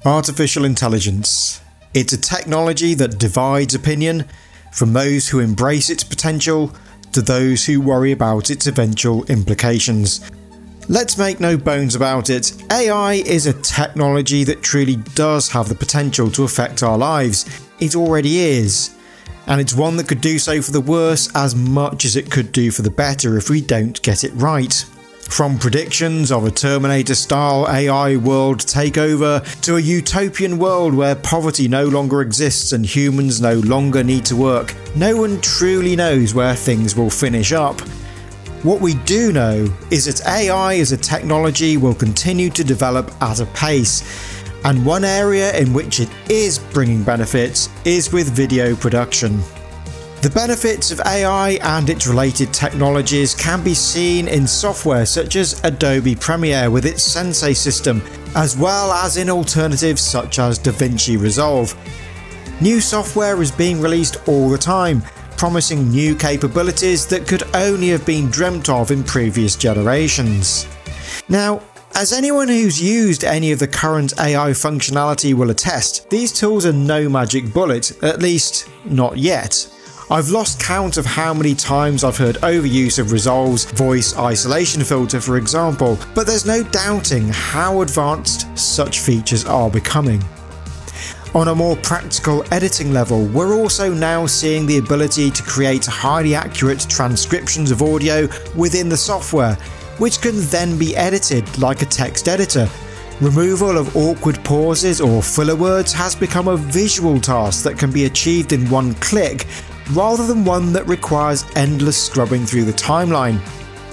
Artificial intelligence. It's a technology that divides opinion, from those who embrace its potential to those who worry about its eventual implications. Let's make no bones about it, AI is a technology that truly does have the potential to affect our lives. It already is. And it's one that could do so for the worse as much as it could do for the better if we don't get it right. From predictions of a Terminator-style AI world takeover to a utopian world where poverty no longer exists and humans no longer need to work, no one truly knows where things will finish up. What we do know is that AI as a technology will continue to develop at a pace, and one area in which it is bringing benefits is with video production. The benefits of AI and its related technologies can be seen in software such as Adobe Premiere with its Sensei system, as well as in alternatives such as DaVinci Resolve. New software is being released all the time, promising new capabilities that could only have been dreamt of in previous generations. Now, as anyone who's used any of the current AI functionality will attest, these tools are no magic bullet, at least not yet. I've lost count of how many times I've heard overuse of Resolve's voice isolation filter, for example, but there's no doubting how advanced such features are becoming. On a more practical editing level, we're also now seeing the ability to create highly accurate transcriptions of audio within the software, which can then be edited like a text editor. Removal of awkward pauses or filler words has become a visual task that can be achieved in one click, rather than one that requires endless scrubbing through the timeline.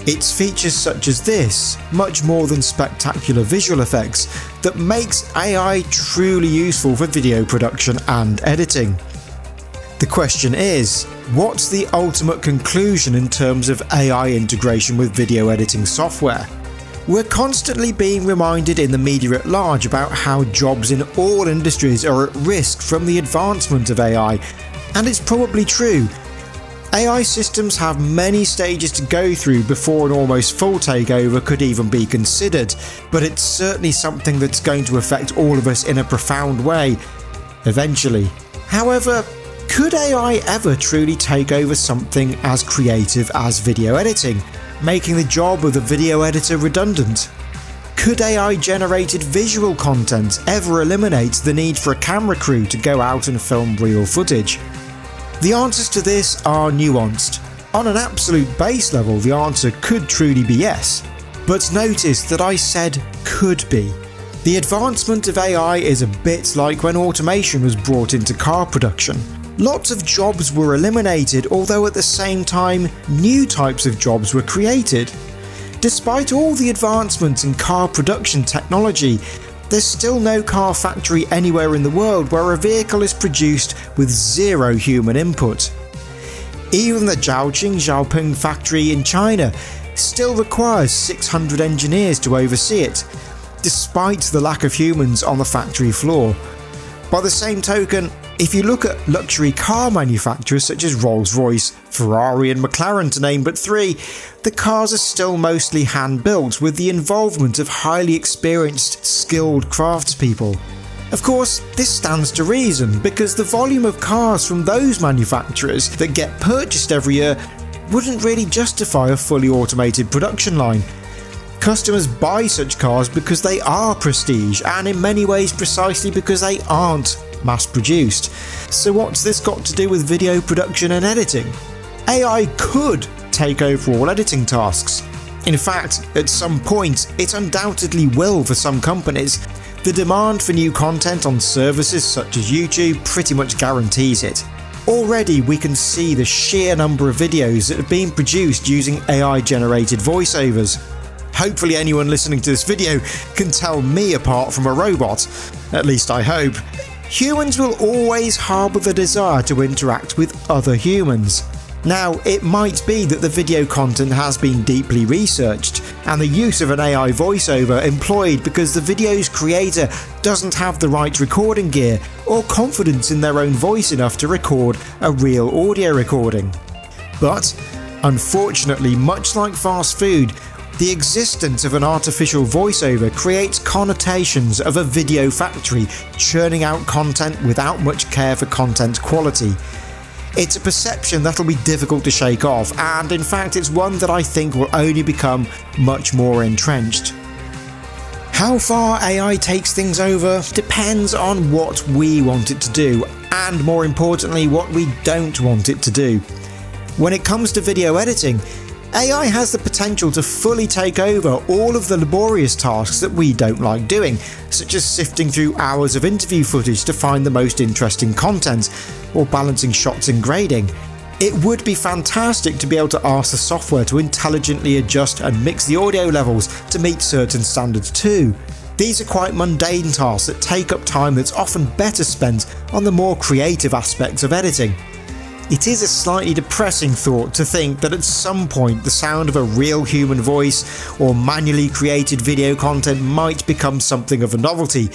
It's features such as this, much more than spectacular visual effects, that makes AI truly useful for video production and editing. The question is, what's the ultimate conclusion in terms of AI integration with video editing software? We're constantly being reminded in the media at large about how jobs in all industries are at risk from the advancement of AI, and it's probably true. AI systems have many stages to go through before an almost full takeover could even be considered, but it's certainly something that's going to affect all of us in a profound way, eventually. However, could AI ever truly take over something as creative as video editing, making the job of the video editor redundant? Could AI-generated visual content ever eliminate the need for a camera crew to go out and film real footage? The answers to this are nuanced. On an absolute base level, the answer could truly be yes. But notice that I said could be. The advancement of AI is a bit like when automation was brought into car production. Lots of jobs were eliminated, although at the same time, new types of jobs were created. Despite all the advancements in car production technology, there's still no car factory anywhere in the world where a vehicle is produced with zero human input. Even the Xiaoping factory in China still requires 600 engineers to oversee it, despite the lack of humans on the factory floor. By the same token, if you look at luxury car manufacturers such as Rolls-Royce, Ferrari and McLaren to name but three, the cars are still mostly hand-built with the involvement of highly experienced, skilled craftspeople. Of course, this stands to reason because the volume of cars from those manufacturers that get purchased every year wouldn't really justify a fully automated production line. Customers buy such cars because they are prestige, and in many ways precisely because they aren't mass-produced. So what's this got to do with video production and editing? AI could take over all editing tasks. In fact, at some point, it undoubtedly will for some companies. The demand for new content on services such as YouTube pretty much guarantees it. Already we can see the sheer number of videos that have been produced using AI-generated voiceovers. Hopefully anyone listening to this video can tell me apart from a robot. At least I hope. Humans will always harbour the desire to interact with other humans. Now, it might be that the video content has been deeply researched, and the use of an AI voiceover employed because the video's creator doesn't have the right recording gear or confidence in their own voice enough to record a real audio recording. But, unfortunately, much like fast food, The existence of an artificial voiceover creates connotations of a video factory churning out content without much care for content quality. It's a perception that'll be difficult to shake off, and in fact it's one that I think will only become much more entrenched. How far AI takes things over depends on what we want it to do, and more importantly what we don't want it to do. When it comes to video editing, AI has the potential to fully take over all of the laborious tasks that we don't like doing, such as sifting through hours of interview footage to find the most interesting content, or balancing shots and grading. It would be fantastic to be able to ask the software to intelligently adjust and mix the audio levels to meet certain standards too. These are quite mundane tasks that take up time that's often better spent on the more creative aspects of editing. It is a slightly depressing thought to think that at some point the sound of a real human voice or manually created video content might become something of a novelty,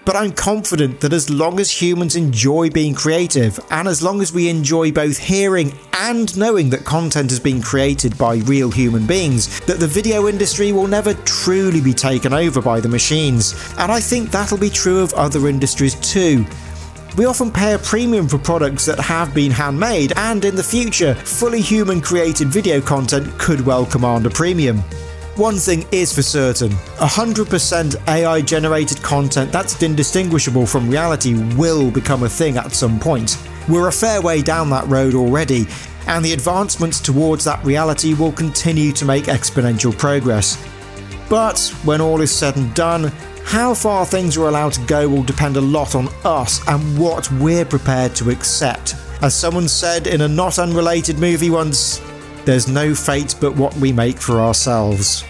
but I'm confident that as long as humans enjoy being creative, and as long as we enjoy both hearing and knowing that content has been created by real human beings, that the video industry will never truly be taken over by the machines, and I think that'll be true of other industries too. We often pay a premium for products that have been handmade, and in the future, fully human created video content could well command a premium. One thing is for certain, 100% AI generated content that's indistinguishable from reality will become a thing at some point. We're a fair way down that road already, and the advancements towards that reality will continue to make exponential progress. But when all is said and done, how far things are allowed to go will depend a lot on us and what we're prepared to accept. As someone said in a not unrelated movie once, there's no fate but what we make for ourselves.